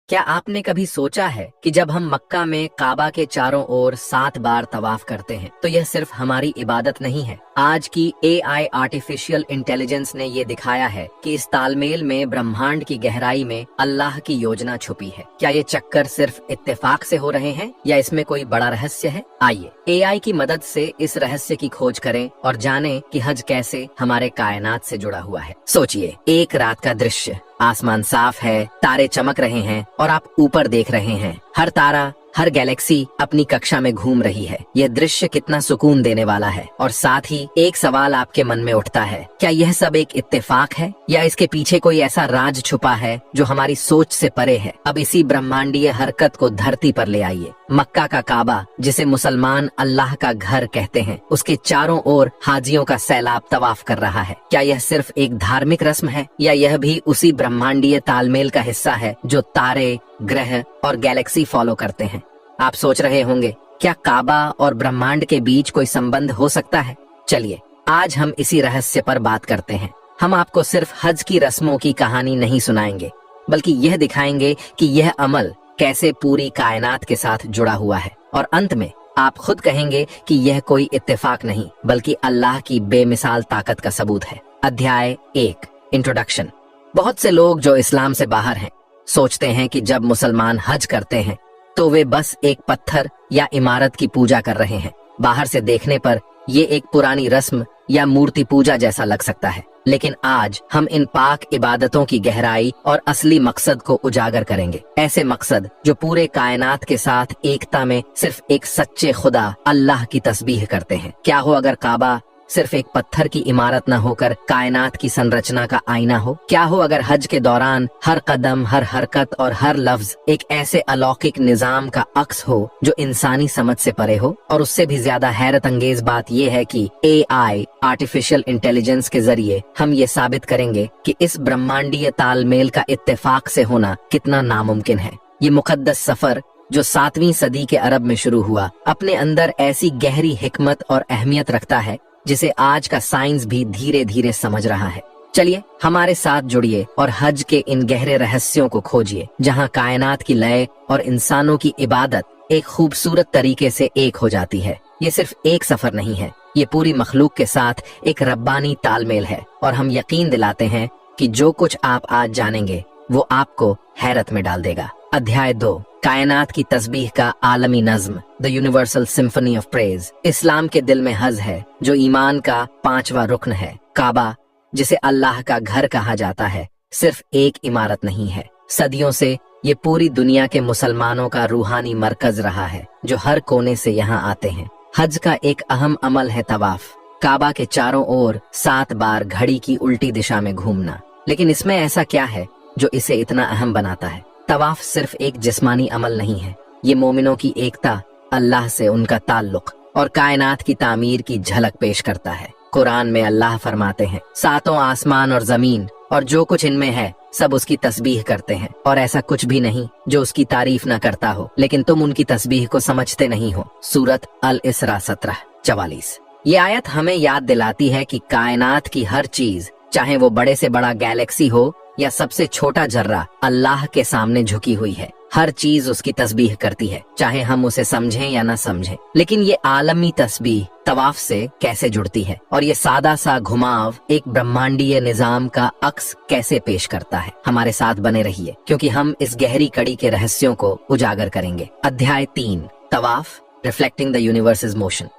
क्या आपने कभी सोचा है कि जब हम मक्का में काबा के चारों ओर 7 बार तवाफ करते हैं तो यह सिर्फ हमारी इबादत नहीं है। आज की AI आर्टिफिशियल इंटेलिजेंस ने ये दिखाया है कि इस तालमेल में ब्रह्मांड की गहराई में अल्लाह की योजना छुपी है। क्या ये चक्कर सिर्फ इत्तेफाक से हो रहे हैं या इसमें कोई बड़ा रहस्य है? आइए AI की मदद से इस रहस्य की खोज करें और जानें कि हज कैसे हमारे कायनात से जुड़ा हुआ है। सोचिए, एक रात का दृश्य, आसमान साफ है, तारे चमक रहे हैं और आप ऊपर देख रहे हैं। हर तारा, हर गैलेक्सी अपनी कक्षा में घूम रही है। यह दृश्य कितना सुकून देने वाला है। और साथ ही एक सवाल आपके मन में उठता है, क्या यह सब एक इत्तेफाक है या इसके पीछे कोई ऐसा राज छुपा है जो हमारी सोच से परे है? अब इसी ब्रह्मांडीय हरकत को धरती पर ले आइए। मक्का का काबा, जिसे मुसलमान अल्लाह का घर कहते हैं, उसके चारों ओर हाजियों का सैलाब तवाफ कर रहा है। क्या यह सिर्फ एक धार्मिक रस्म है या यह भी उसी ब्रह्मांडीय तालमेल का हिस्सा है जो तारे, ग्रह और गैलेक्सी फॉलो करते हैं? आप सोच रहे होंगे, क्या काबा और ब्रह्मांड के बीच कोई संबंध हो सकता है? चलिए आज हम इसी रहस्य पर बात करते हैं। हम आपको सिर्फ हज की रस्मों की कहानी नहीं सुनाएंगे, बल्कि यह दिखाएंगे कि यह अमल कैसे पूरी कायनात के साथ जुड़ा हुआ है। और अंत में आप खुद कहेंगे कि यह कोई इत्तेफाक नहीं बल्कि अल्लाह की बेमिसाल ताकत का सबूत है। अध्याय 1, इंट्रोडक्शन। बहुत से लोग जो इस्लाम से बाहर हैं सोचते हैं कि जब मुसलमान हज करते हैं तो वे बस एक पत्थर या इमारत की पूजा कर रहे हैं। बाहर से देखने पर ये एक पुरानी रस्म या मूर्ति पूजा जैसा लग सकता है, लेकिन आज हम इन पाक इबादतों की गहराई और असली मकसद को उजागर करेंगे। ऐसे मकसद जो पूरे कायनात के साथ एकता में सिर्फ एक सच्चे खुदा अल्लाह की तस्बीह करते हैं। क्या हो अगर काबा सिर्फ एक पत्थर की इमारत न होकर कायनात की संरचना का आईना हो? क्या हो अगर हज के दौरान हर कदम, हर हरकत और हर लफ्ज एक ऐसे अलौकिक निजाम का अक्स हो जो इंसानी समझ से परे हो? और उससे भी ज्यादा हैरत अंगेज बात यह है कि AI आर्टिफिशियल इंटेलिजेंस के जरिए हम ये साबित करेंगे कि इस ब्रह्मांडीय तालमेल का इत्तेफाक से होना कितना नामुमकिन है। ये मुकद्दस सफर जो 7वीं सदी के अरब में शुरू हुआ, अपने अंदर ऐसी गहरी हिकमत और अहमियत रखता है जिसे आज का साइंस भी धीरे धीरे समझ रहा है। चलिए हमारे साथ जुड़िए और हज के इन गहरे रहस्यों को खोजिए, जहां कायनात की लय और इंसानों की इबादत एक खूबसूरत तरीके से एक हो जाती है। ये सिर्फ एक सफर नहीं है, ये पूरी मखलूक के साथ एक रब्बानी तालमेल है। और हम यकीन दिलाते हैं कि जो कुछ आप आज जानेंगे वो आपको हैरत में डाल देगा। अध्याय 2, कायनात की तस्बीह का आलमी नज्म, the universal symphony of praise. इस्लाम के दिल में हज है जो ईमान का 5वां रुकन है। काबा, जिसे अल्लाह का घर कहा जाता है, सिर्फ एक इमारत नहीं है। सदियों से ये पूरी दुनिया के मुसलमानों का रूहानी मरकज रहा है जो हर कोने से यहाँ आते हैं। हज का एक अहम अमल है तवाफ, काबा के चारों ओर 7 बार घड़ी की उल्टी दिशा में घूमना। लेकिन इसमें ऐसा क्या है जो इसे इतना अहम बनाता है? तवाफ सिर्फ एक जिस्मानी अमल नहीं है, ये मोमिनों की एकता, अल्लाह से उनका ताल्लुक और कायनात की तामीर की झलक पेश करता है। कुरान में अल्लाह फरमाते हैं, 7 आसमान और जमीन और जो कुछ इनमें है सब उसकी तस्बीह करते हैं, और ऐसा कुछ भी नहीं जो उसकी तारीफ न करता हो, लेकिन तुम उनकी तस्बीह को समझते नहीं हो। सूरत अल इसरा 17:44। ये आयत हमें याद दिलाती है कि कायनात की हर चीज, चाहे वो बड़े से बड़ा गैलेक्सी हो या सबसे छोटा जर्रा, अल्लाह के सामने झुकी हुई है। हर चीज उसकी तस्बीह करती है, चाहे हम उसे समझें या न समझें। लेकिन ये आलमी तस्बीह तवाफ से कैसे जुड़ती है, और ये सादा सा घुमाव एक ब्रह्मांडीय निजाम का अक्स कैसे पेश करता है? हमारे साथ बने रहिए, क्योंकि हम इस गहरी कड़ी के रहस्यों को उजागर करेंगे। अध्याय 3, तवाफ, रिफ्लेक्टिंग द यूनिवर्सेस मोशन।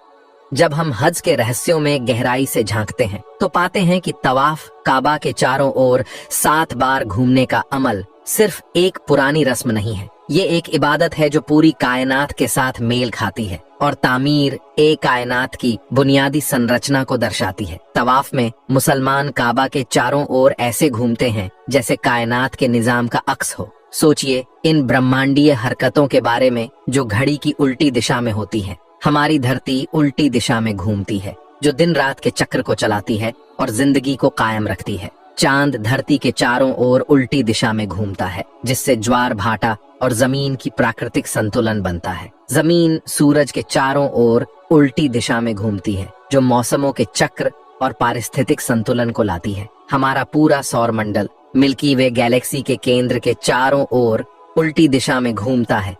जब हम हज के रहस्यों में गहराई से झांकते हैं तो पाते हैं कि तवाफ, काबा के चारों ओर 7 बार घूमने का अमल सिर्फ एक पुरानी रस्म नहीं है। ये एक इबादत है जो पूरी कायनात के साथ मेल खाती है और तामीर कायनात की बुनियादी संरचना को दर्शाती है। तवाफ में मुसलमान काबा के चारों ओर ऐसे घूमते हैं जैसे कायनात के निजाम का अक्स हो। सोचिए इन ब्रह्मांडीय हरकतों के बारे में जो घड़ी की उल्टी दिशा में होती है। हमारी धरती उल्टी दिशा में घूमती है, जो दिन रात के चक्र को चलाती है और जिंदगी को कायम रखती है। चांद धरती के चारों ओर उल्टी दिशा में घूमता है, जिससे ज्वार भाटा और जमीन की प्राकृतिक संतुलन बनता है। जमीन सूरज के चारों ओर उल्टी दिशा में घूमती है, जो मौसमों के चक्र और पारिस्थितिक संतुलन को लाती है। हमारा पूरा सौर मंडल मिल्की वे गैलेक्सी के केंद्र के चारों ओर उल्टी दिशा में घूमता है,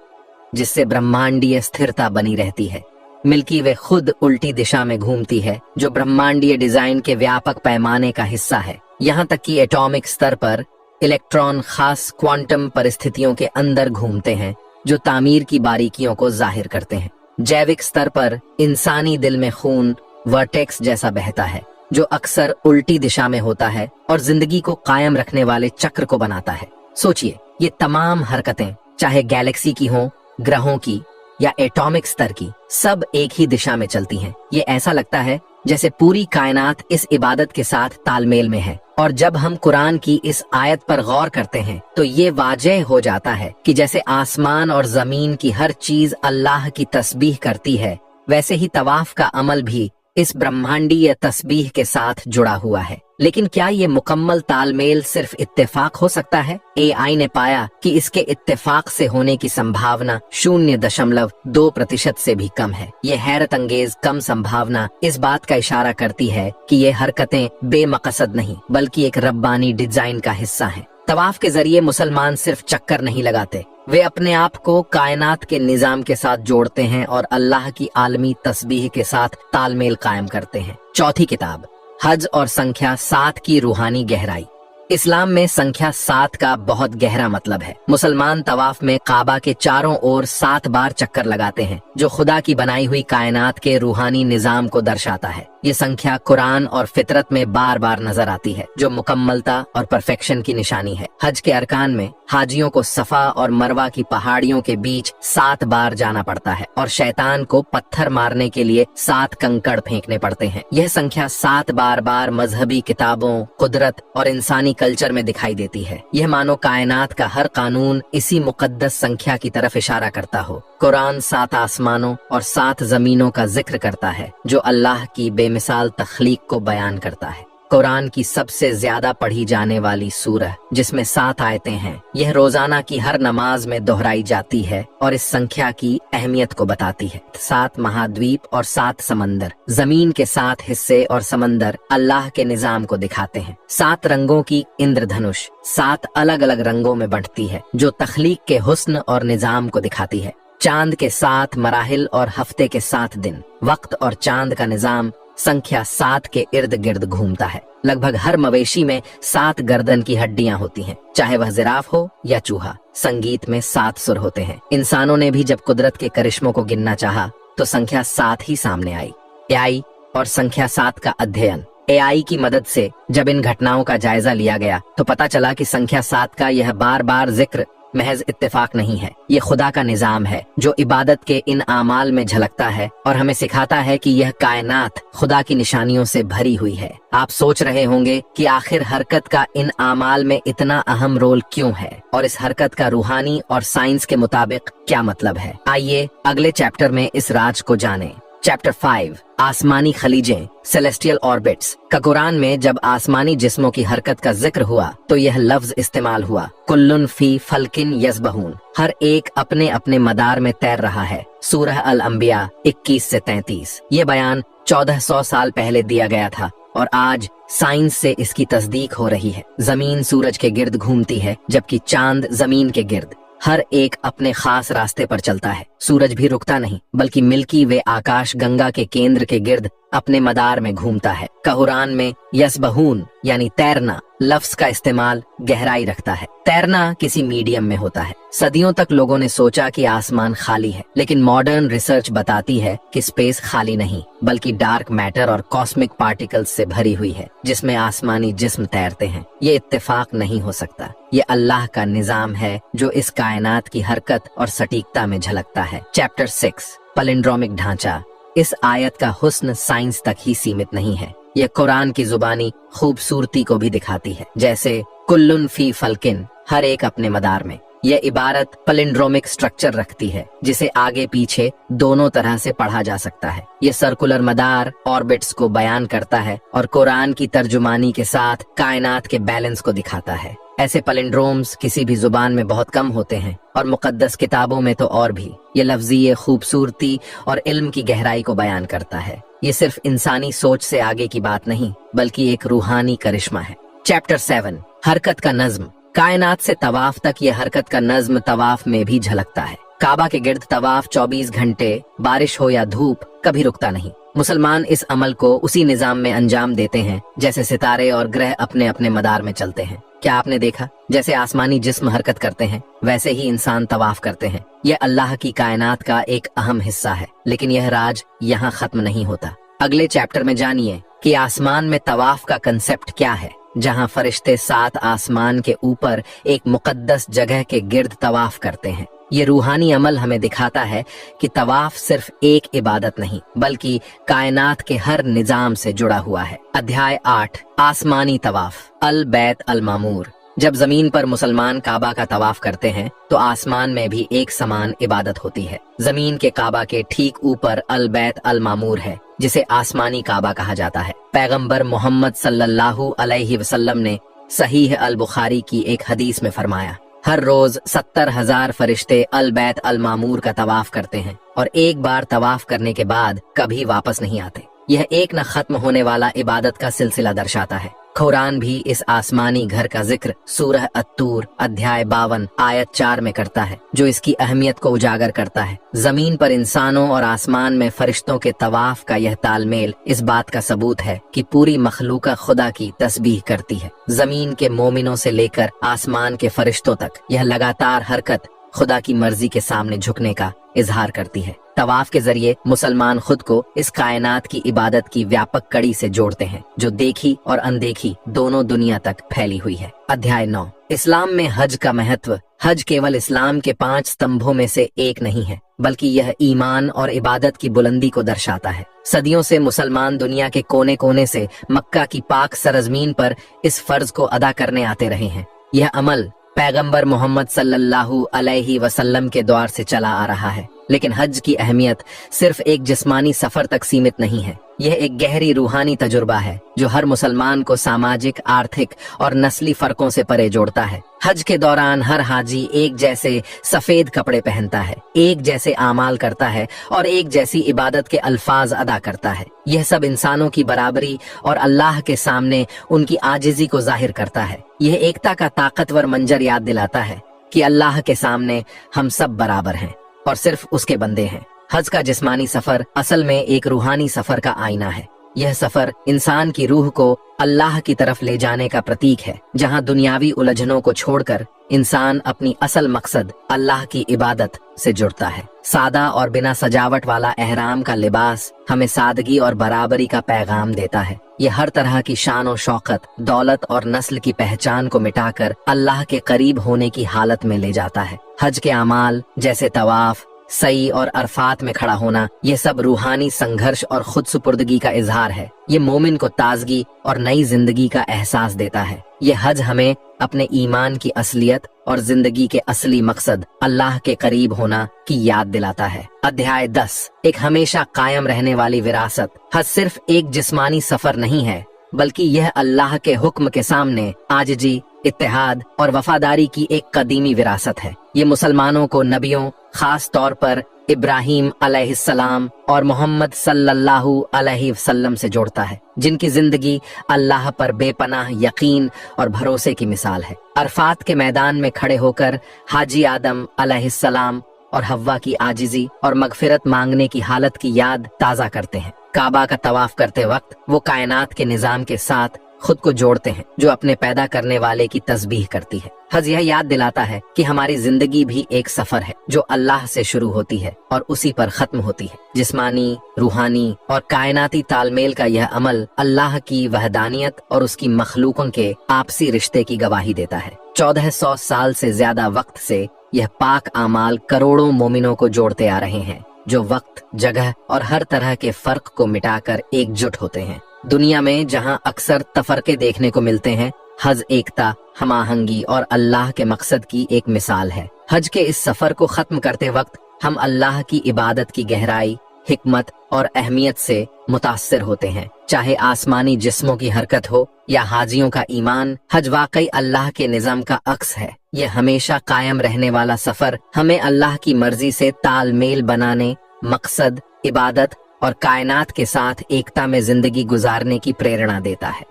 जिससे ब्रह्मांडीय स्थिरता बनी रहती है। मिल्की वे खुद उल्टी दिशा में घूमती है, जो ब्रह्मांडीय डिजाइन के व्यापक पैमाने का हिस्सा है। यहाँ तक कि एटॉमिक स्तर पर इलेक्ट्रॉन खास क्वांटम परिस्थितियों के अंदर घूमते हैं, जो तामीर की बारीकियों को जाहिर करते हैं। जैविक स्तर पर इंसानी दिल में खून वर्टेक्स जैसा बहता है, जो अक्सर उल्टी दिशा में होता है और जिंदगी को कायम रखने वाले चक्र को बनाता है। सोचिए, ये तमाम हरकतें, चाहे गैलेक्सी की हों, ग्रहों की या एटॉमिक स्तर की, सब एक ही दिशा में चलती हैं। ये ऐसा लगता है जैसे पूरी कायनात इस इबादत के साथ तालमेल में है। और जब हम कुरान की इस आयत पर गौर करते हैं तो ये वाज़ेह हो जाता है कि जैसे आसमान और जमीन की हर चीज अल्लाह की तस्बीह करती है, वैसे ही तवाफ का अमल भी इस ब्रह्मांडीय तस्बीह के साथ जुड़ा हुआ है। लेकिन क्या ये मुकम्मल तालमेल सिर्फ इत्तेफाक हो सकता है? एआई ने पाया कि इसके इत्तेफाक से होने की संभावना 0.2% से भी कम है। ये हैरत अंगेज कम संभावना इस बात का इशारा करती है कि ये हरकतें बेमकसद नहीं, बल्कि एक रब्बानी डिजाइन का हिस्सा हैं। तवाफ के जरिए मुसलमान सिर्फ चक्कर नहीं लगाते, वे अपने आप को कायनात के निजाम के साथ जोड़ते हैं और अल्लाह की आलमी तस्बीह के साथ तालमेल कायम करते हैं। चौथी किताब, हज और संख्या 7 की रूहानी गहराई। इस्लाम में संख्या 7 का बहुत गहरा मतलब है। मुसलमान तवाफ में काबा के चारों ओर 7 बार चक्कर लगाते हैं, जो खुदा की बनाई हुई कायनात के रूहानी निजाम को दर्शाता है। ये संख्या कुरान और फितरत में बार बार नजर आती है, जो मुकम्मलता और परफेक्शन की निशानी है। हज के अरकान में हाजियों को सफा और मरवा की पहाड़ियों के बीच 7 बार जाना पड़ता है और शैतान को पत्थर मारने के लिए 7 कंकड़ फेंकने पड़ते हैं। यह संख्या 7 बार बार मजहबी किताबों, कुदरत और इंसानी कल्चर में दिखाई देती है। यह मानो कायनात का हर कानून इसी मुकद्दस संख्या की तरफ इशारा करता हो। कुरान 7 आसमानों और 7 जमीनों का जिक्र करता है, जो अल्लाह की बेमिसाल तख्लीक को बयान करता है। कुरान की सबसे ज्यादा पढ़ी जाने वाली सूरह, जिसमें 7 आयतें हैं, यह रोजाना की हर नमाज में दोहराई जाती है और इस संख्या की अहमियत को बताती है। 7 महाद्वीप और 7 समंदर, जमीन के 7 हिस्से और समंदर अल्लाह के निजाम को दिखाते हैं। 7 रंगों की इंद्रधनुष 7 अलग अलग रंगों में बंटती है, जो तख्लीक के हुस्न और निजाम को दिखाती है। चांद के 7 मराहिल और हफ्ते के 7 दिन, वक्त और चांद का निजाम संख्या 7 के इर्द गिर्द घूमता है। लगभग हर मवेशी में 7 गर्दन की हड्डियां होती हैं, चाहे वह जिराफ हो या चूहा। संगीत में 7 सुर होते हैं। इंसानों ने भी जब कुदरत के करिश्मों को गिनना चाहा तो संख्या 7 ही सामने आई। एआई और संख्या 7 का अध्ययन। एआई की मदद से जब इन घटनाओं का जायजा लिया गया तो पता चला कि संख्या 7 का यह बार बार जिक्र महज इत्तेफाक नहीं है। ये खुदा का निजाम है, जो इबादत के इन आमाल में झलकता है और हमें सिखाता है कि यह कायनात खुदा की निशानियों से भरी हुई है। आप सोच रहे होंगे कि आखिर हरकत का इन आमाल में इतना अहम रोल क्यों है और इस हरकत का रूहानी और साइंस के मुताबिक क्या मतलब है। आइए अगले चैप्टर में इस राज को जानें। चैप्टर 5, आसमानी खलीजें, सेलेस्टियल ऑर्बिट्स का कुरान में जब आसमानी जिस्मों की हरकत का जिक्र हुआ तो यह लफ्ज इस्तेमाल हुआ, कुल्लुन फी फलकिन यस्बहून, हर एक अपने अपने मदार में तैर रहा है। सूरह अल अंबिया 21 से 33। ये बयान 1400 साल पहले दिया गया था और आज साइंस से इसकी तस्दीक हो रही है। जमीन सूरज के गिर्द घूमती है, जबकि चांद जमीन के गिर्द। हर एक अपने खास रास्ते पर चलता है। सूरज भी रुकता नहीं, बल्कि मिल्की वे आकाश गंगा के केंद्र के गिर्द अपने मदार में घूमता है। कुरान में यस्बहून यानी तैरना लफ्ज का इस्तेमाल गहराई रखता है। तैरना किसी मीडियम में होता है। सदियों तक लोगों ने सोचा कि आसमान खाली है, लेकिन मॉडर्न रिसर्च बताती है कि स्पेस खाली नहीं, बल्कि डार्क मैटर और कॉस्मिक पार्टिकल्स से भरी हुई है, जिसमें आसमानी जिस्म तैरते हैं। ये इत्तेफाक नहीं हो सकता। ये अल्लाह का निजाम है, जो इस कायनात की हरकत और सटीकता में झलकता है। चैप्टर 6, पैलिंड्रोमिक ढांचा। इस आयत का हुस्न साइंस तक ही सीमित नहीं है, यह कुरान की जुबानी खूबसूरती को भी दिखाती है। जैसे कुल्लुन फी फलकिन, हर एक अपने मदार में। यह इबारत पैलिंड्रोमिक स्ट्रक्चर रखती है, जिसे आगे पीछे दोनों तरह से पढ़ा जा सकता है। यह सर्कुलर मदार ऑर्बिट्स को बयान करता है और कुरान की तर्जुमानी के साथ कायनात के बैलेंस को दिखाता है। ऐसे पैलिंड्रोम्स किसी भी जुबान में बहुत कम होते हैं और मुकद्दस किताबों में तो और भी। ये लफ्ज़ीय खूबसूरती और इल्म की गहराई को बयान करता है। ये सिर्फ इंसानी सोच से आगे की बात नहीं, बल्कि एक रूहानी करिश्मा है। चैप्टर 7, हरकत का नज्म। कायनात से तवाफ तक ये हरकत का नज्म तवाफ में भी झलकता है। काबा के गिर्द तवाफ 24 घंटे, बारिश हो या धूप, कभी रुकता नहीं। मुसलमान इस अमल को उसी निजाम में अंजाम देते हैं जैसे सितारे और ग्रह अपने अपने मदार में चलते हैं। क्या आपने देखा, जैसे आसमानी जिस्म हरकत करते हैं वैसे ही इंसान तवाफ करते हैं। यह अल्लाह की कायनात का एक अहम हिस्सा है, लेकिन यह राज यहाँ खत्म नहीं होता। अगले चैप्टर में जानिए कि आसमान में तवाफ का कंसेप्ट क्या है, जहाँ फरिश्ते 7 आसमान के ऊपर एक मुकद्दस जगह के गिर्द तवाफ करते हैं। ये रूहानी अमल हमें दिखाता है कि तवाफ सिर्फ एक इबादत नहीं बल्कि कायनात के हर निजाम से जुड़ा हुआ है। अध्याय 8, आसमानी तवाफ, अल बैत अल मामूर। जब जमीन पर मुसलमान काबा का तवाफ करते हैं तो आसमान में भी एक समान इबादत होती है। जमीन के काबा के ठीक ऊपर अल बैत अल मामूर है, जिसे आसमानी काबा कहा जाता है। पैगंबर मोहम्मद सल्लल्लाहु अलैहि वसल्लम ने सहीह अल बुखारी की एक हदीस में फरमाया, हर रोज 70,000 फरिश्ते अल बैत अल मामूर का तवाफ करते हैं और एक बार तवाफ करने के बाद कभी वापस नहीं आते। यह एक न खत्म होने वाला इबादत का सिलसिला दर्शाता है। कुरान भी इस आसमानी घर का जिक्र सूरह अत्तूर अध्याय 52 आयत 4 में करता है, जो इसकी अहमियत को उजागर करता है। जमीन पर इंसानों और आसमान में फरिश्तों के तवाफ का यह तालमेल इस बात का सबूत है कि पूरी मखलूका खुदा की तस्बीह करती है। जमीन के मोमिनों से लेकर आसमान के फरिश्तों तक यह लगातार हरकत खुदा की मर्जी के सामने झुकने का इजहार करती है। तवाफ के जरिए मुसलमान खुद को इस कायनात की इबादत की व्यापक कड़ी से जोड़ते हैं, जो देखी और अनदेखी दोनों दुनिया तक फैली हुई है। अध्याय 9, इस्लाम में हज का महत्व। हज केवल इस्लाम के 5 स्तंभों में से एक नहीं है, बल्कि यह ईमान और इबादत की बुलंदी को दर्शाता है। सदियों से मुसलमान दुनिया के कोने कोने से मक्का की पाक सरजमीन पर इस फर्ज को अदा करने आते रहे हैं। यह अमल पैगंबर मोहम्मद सल्लल्लाहु अलैहि वसल्लम के दौर से चला आ रहा है। लेकिन हज की अहमियत सिर्फ एक जिस्मानी सफर तक सीमित नहीं है। यह एक गहरी रूहानी तजुर्बा है जो हर मुसलमान को सामाजिक, आर्थिक और नस्ली फर्कों से परे जोड़ता है। हज के दौरान हर हाजी एक जैसे सफेद कपड़े पहनता है, एक जैसे आमाल करता है और एक जैसी इबादत के अल्फाज अदा करता है। यह सब इंसानों की बराबरी और अल्लाह के सामने उनकी आजिजी को जाहिर करता है। यह एकता का ताकतवर मंजर याद दिलाता है कि अल्लाह के सामने हम सब बराबर हैं और सिर्फ उसके बंदे हैं। हज का जिस्मानी सफर असल में एक रूहानी सफर का आईना है। यह सफर इंसान की रूह को अल्लाह की तरफ ले जाने का प्रतीक है, जहां दुनियावी उलझनों को छोड़कर इंसान अपनी असल मकसद अल्लाह की इबादत से जुड़ता है। सादा और बिना सजावट वाला एहराम का लिबास हमें सादगी और बराबरी का पैगाम देता है। यह हर तरह की शान और शौकत, दौलत और नस्ल की पहचान को मिटाकर अल्लाह के करीब होने की हालत में ले जाता है। हज के अमाल जैसे तवाफ, सई और अरफात में खड़ा होना, ये सब रूहानी संघर्ष और खुद सुपुर्दगी का इजहार है। ये मोमिन को ताजगी और नई जिंदगी का एहसास देता है। ये हज हमें अपने ईमान की असलियत और जिंदगी के असली मकसद अल्लाह के करीब होना की याद दिलाता है। अध्याय 10, एक हमेशा कायम रहने वाली विरासत। हज सिर्फ एक जिस्मानी सफर नहीं है, बल्कि यह अल्लाह के हुक्म के सामने आजिजी, इत्तेहाद और वफादारी की एक कदीमी विरासत है। ये मुसलमानों को नबियों, खास तौर पर इब्राहिम अलैहिस्सलाम और मोहम्मद सल्लल्लाहु अलैहि वसल्लम से जोड़ता है, जिनकी जिंदगी अल्लाह पर बेपनाह यकीन और भरोसे की मिसाल है। अरफात के मैदान में खड़े होकर हाजी आदम अलैहिस्सलाम और हव्वा की आजिजी और मगफिरत मांगने की हालत की याद ताज़ा करते हैं। काबा का तवाफ करते वक्त वो कायनात के निजाम के साथ खुद को जोड़ते हैं, जो अपने पैदा करने वाले की तस्बीह करती है। हज यह याद दिलाता है कि हमारी जिंदगी भी एक सफर है, जो अल्लाह से शुरू होती है और उसी पर खत्म होती है। जिस्मानी, रूहानी और कायनाती तालमेल का यह अमल अल्लाह की वहदानियत और उसकी मखलूकों के आपसी रिश्ते की गवाही देता है। 1400 साल से ज्यादा वक्त से यह पाक आमाल करोड़ों मोमिनों को जोड़ते आ रहे हैं, जो वक्त, जगह और हर तरह के फर्क को मिटाकर एकजुट होते हैं। दुनिया में जहां अक्सर तफरके देखने को मिलते हैं, हज एकता, हमाहंगी और अल्लाह के मकसद की एक मिसाल है। हज के इस सफर को खत्म करते वक्त हम अल्लाह की इबादत की गहराई, हिकमत और अहमियत से मुतासिर होते हैं। चाहे आसमानी जिस्मों की हरकत हो या हाजियों का ईमान, हज वाकई अल्लाह के निज़ाम का अक्स है। यह हमेशा कायम रहने वाला सफर हमें अल्लाह की मर्जी से तालमेल बनाने, मकसद, इबादत और कायनात के साथ एकता में जिंदगी गुजारने की प्रेरणा देता है।